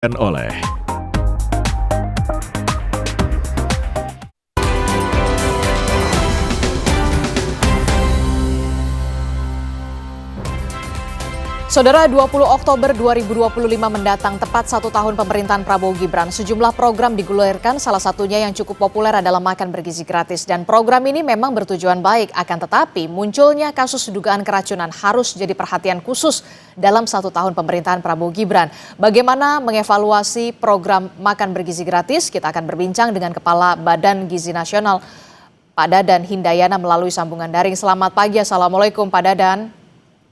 oleh Saudara, 20 Oktober 2025 mendatang, tepat 1 tahun pemerintahan Prabowo Gibran. Sejumlah program digulirkan, salah satunya yang cukup populer adalah makan bergizi gratis. Dan program ini memang bertujuan baik, akan tetapi munculnya kasus dugaan keracunan harus jadi perhatian khusus dalam 1 tahun pemerintahan Prabowo Gibran. Bagaimana mengevaluasi program makan bergizi gratis? Kita akan berbincang dengan Kepala Badan Gizi Nasional, Pak Dadan Hindayana, melalui sambungan daring. Selamat pagi, Assalamualaikum Pak Dadan.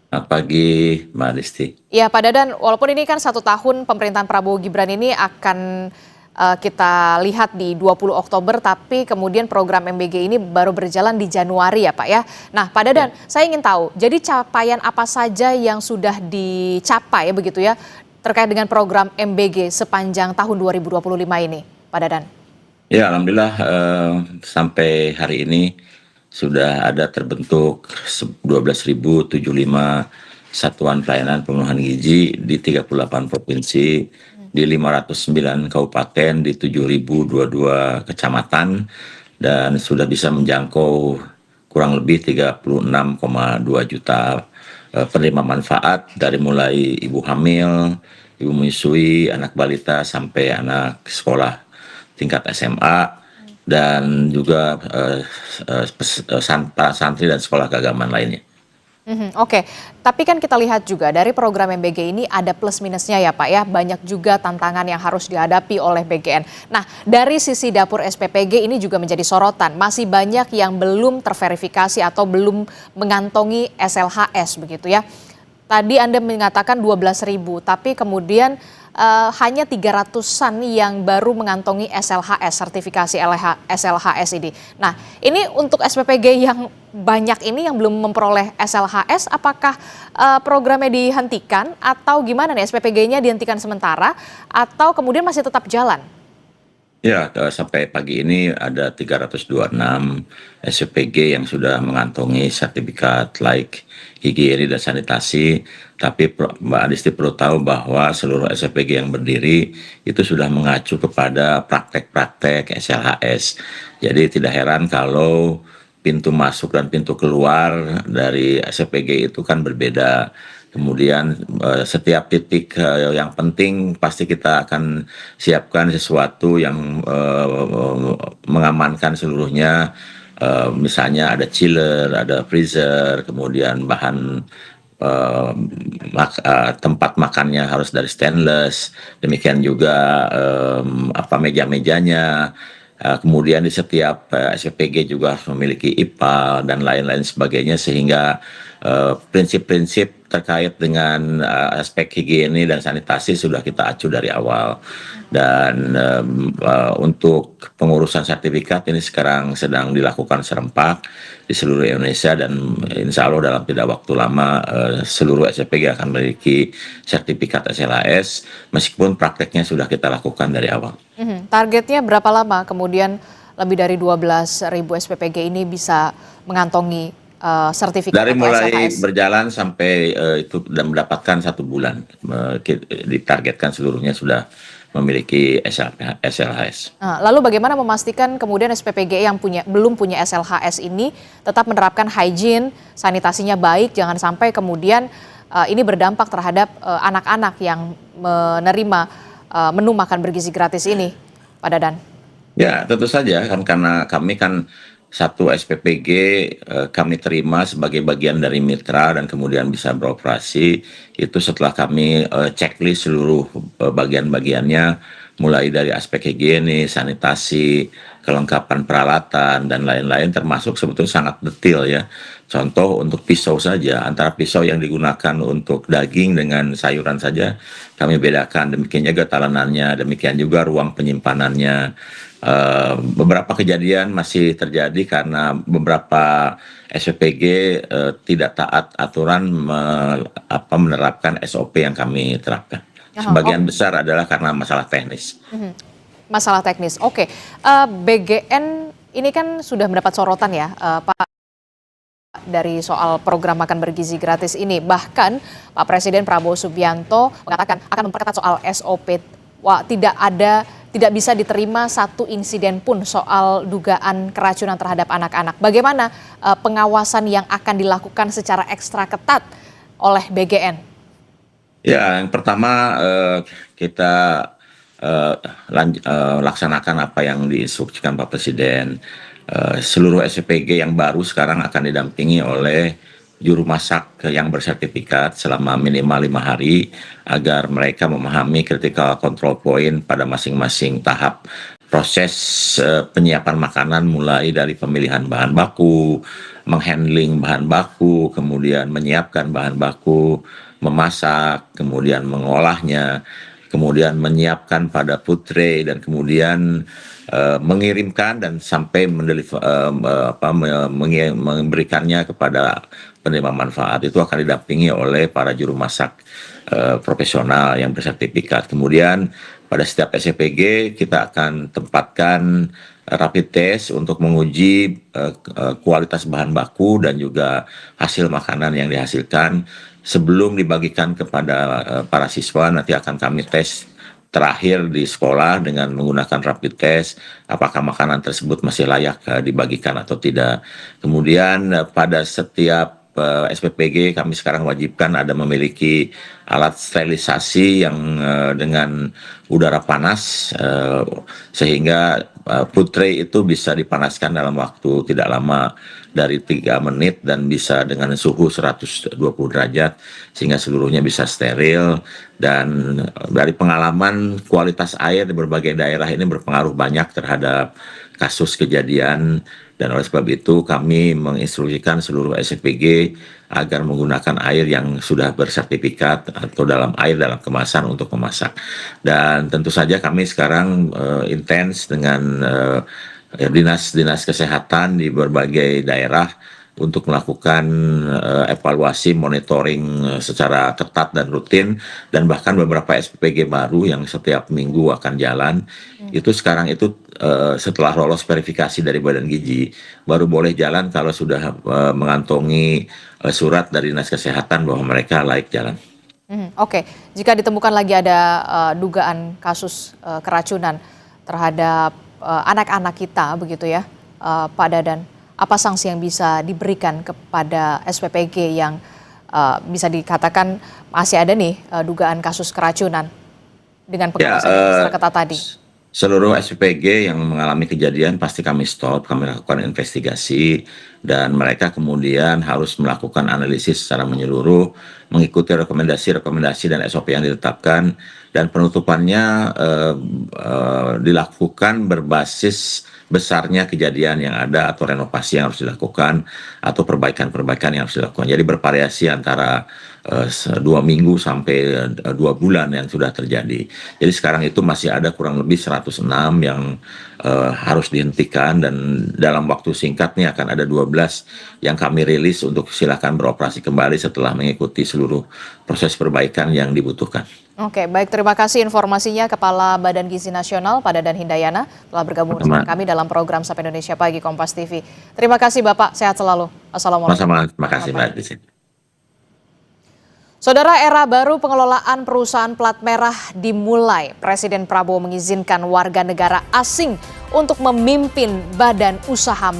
Selamat pagi, Mbak Disti. Ya, Pak Dadan, walaupun ini kan 1 tahun pemerintahan Prabowo Gibran ini akan kita lihat di 20 Oktober, tapi kemudian program MBG ini baru berjalan di Januari ya Pak ya. Nah Pak Dadan, saya ingin tahu, jadi capaian apa saja yang sudah dicapai begitu ya, terkait dengan program MBG sepanjang tahun 2025 ini, Pak Dadan? Ya, Alhamdulillah sampai hari ini sudah ada terbentuk 12.075 satuan pelayanan pemenuhan gizi di 38 provinsi, di 509 kabupaten, di 7.022 kecamatan, dan sudah bisa menjangkau kurang lebih 36,2 juta penerima manfaat, dari mulai ibu hamil, ibu menyusui, anak balita, sampai anak sekolah tingkat SMA, dan juga santri dan sekolah keagamaan lainnya. Oke, tapi kan kita lihat juga dari program MBG ini ada plus minusnya ya Pak ya, banyak juga tantangan yang harus dihadapi oleh BGN. Nah, dari sisi dapur SPPG ini juga menjadi sorotan, masih banyak yang belum terverifikasi atau belum mengantongi SLHS begitu ya. Tadi Anda mengatakan 12.000, tapi kemudian hanya 300-an yang baru mengantongi SLHS, sertifikasi SLHS ini. Nah, ini untuk SPPG yang banyak ini yang belum memperoleh SLHS, apakah programnya dihentikan atau gimana nih, SPPG-nya dihentikan sementara atau kemudian masih tetap jalan? Ya, sampai pagi ini ada 326 SPPG yang sudah mengantongi sertifikat layak higiene dan sanitasi. Tapi Mbak Adisti perlu tahu bahwa seluruh SPPG yang berdiri itu sudah mengacu kepada praktek-praktek SLHS. Jadi tidak heran kalau pintu masuk dan pintu keluar dari SPPG itu kan berbeda. Kemudian setiap titik yang penting pasti kita akan siapkan sesuatu yang mengamankan seluruhnya. Misalnya ada chiller, ada freezer, kemudian bahan tempat makannya harus dari stainless, demikian juga meja-mejanya. Kemudian di setiap SPPG juga memiliki IPA dan lain-lain sebagainya, sehingga prinsip-prinsip terkait dengan aspek higiene dan sanitasi sudah kita acu dari awal. Dan untuk pengurusan sertifikat ini sekarang sedang dilakukan serempak di seluruh Indonesia, dan insya Allah dalam tidak waktu lama seluruh SPPG akan memiliki sertifikat SLHS, meskipun prakteknya sudah kita lakukan dari awal. Targetnya berapa lama kemudian lebih dari 12.000 SPPG ini bisa mengantongi sertifikat dari atau mulai SLHS? berjalan sampai itu dan mendapatkan 1 bulan, ditargetkan seluruhnya sudah memiliki SLHS. Nah, lalu bagaimana memastikan kemudian SPPG yang belum punya SLHS ini tetap menerapkan hygiene, sanitasinya baik, jangan sampai kemudian ini berdampak terhadap anak-anak yang menerima menu makan bergizi gratis ini, Pak Dadan? Ya, tentu saja kan, karena kami kan satu SPPG kami terima sebagai bagian dari mitra dan kemudian bisa beroperasi itu setelah kami checklist seluruh bagian-bagiannya, mulai dari aspek higiene, sanitasi, kelengkapan peralatan dan lain-lain, termasuk sebetulnya sangat detail ya. Contoh untuk pisau saja, antara pisau yang digunakan untuk daging dengan sayuran saja kami bedakan, demikian juga talenannya, demikian juga ruang penyimpanannya. Beberapa kejadian masih terjadi karena beberapa SPPG tidak taat aturan menerapkan SOP yang kami terapkan. Sebagian besar adalah karena masalah teknis. Masalah teknis, oke. BGN ini kan sudah mendapat sorotan ya, Pak, dari soal program makan bergizi gratis ini. Bahkan Pak Presiden Prabowo Subianto mengatakan akan memperketat soal SOP tidak bisa diterima satu insiden pun soal dugaan keracunan terhadap anak-anak. Bagaimana pengawasan yang akan dilakukan secara ekstra ketat oleh BGN? Ya, yang pertama kita laksanakan apa yang diinstruksikan Pak Presiden. Seluruh SPG yang baru sekarang akan didampingi oleh juru masak yang bersertifikat selama minimal 5 hari agar mereka memahami critical control point pada masing-masing tahap proses penyiapan makanan, mulai dari pemilihan bahan baku, menghandling bahan baku, kemudian menyiapkan bahan baku, memasak, kemudian mengolahnya, kemudian menyiapkan pada food tray, dan kemudian mengirimkan dan sampai memberikannya kepada penerima manfaat. Itu akan didampingi oleh para juru masak profesional yang bersertifikat. Kemudian pada setiap SPG kita akan tempatkan rapid test untuk menguji kualitas bahan baku dan juga hasil makanan yang dihasilkan. Sebelum dibagikan kepada para siswa, nanti akan kami tes terakhir di sekolah dengan menggunakan rapid test apakah makanan tersebut masih layak dibagikan atau tidak. Kemudian pada setiap SPPG kami sekarang wajibkan ada memiliki alat sterilisasi yang dengan udara panas sehingga food tray itu bisa dipanaskan dalam waktu tidak lama dari 3 menit dan bisa dengan suhu 120 derajat sehingga seluruhnya bisa steril. Dan dari pengalaman, kualitas air di berbagai daerah ini berpengaruh banyak terhadap kasus kejadian, dan oleh sebab itu kami menginstruksikan seluruh SPG agar menggunakan air yang sudah bersertifikat atau air dalam kemasan untuk memasak. Dan tentu saja kami sekarang intens dengan dinas-dinas kesehatan di berbagai daerah untuk melakukan evaluasi monitoring secara ketat dan rutin, dan bahkan beberapa SPPG baru yang setiap minggu akan jalan itu sekarang itu setelah lolos verifikasi dari Badan Gizi baru boleh jalan kalau sudah mengantongi surat dari dinas kesehatan bahwa mereka layak jalan. Oke, jika ditemukan lagi ada dugaan kasus keracunan terhadap anak-anak kita begitu ya, Pak Dadan, apa sanksi yang bisa diberikan kepada SPPG yang bisa dikatakan masih ada nih dugaan kasus keracunan dengan pengawasan yang ekstra ketat tadi? Seluruh SPPG yang mengalami kejadian pasti kami stop, kami lakukan investigasi, dan mereka kemudian harus melakukan analisis secara menyeluruh, mengikuti rekomendasi dan SOP yang ditetapkan, dan penutupannya dilakukan berbasis besarnya kejadian yang ada atau renovasi yang harus dilakukan atau perbaikan-perbaikan yang harus dilakukan. Jadi bervariasi antara 2 minggu sampai 2 bulan yang sudah terjadi. Jadi sekarang itu masih ada kurang lebih 106 yang harus dihentikan, dan dalam waktu singkat nih akan ada 12 yang kami rilis untuk silakan beroperasi kembali setelah mengikuti seluruh proses perbaikan yang dibutuhkan. Oke, baik, terima kasih informasinya Kepala Badan Gizi Nasional Pak Dadan Hindayana telah bergabung bersama kami dalam program Sapa Indonesia Pagi Kompas TV. Terima kasih Bapak, sehat selalu. Assalamualaikum. Terima kasih Mbak Desi. Saudara, era baru pengelolaan perusahaan plat merah dimulai. Presiden Prabowo mengizinkan warga negara asing untuk memimpin badan usaha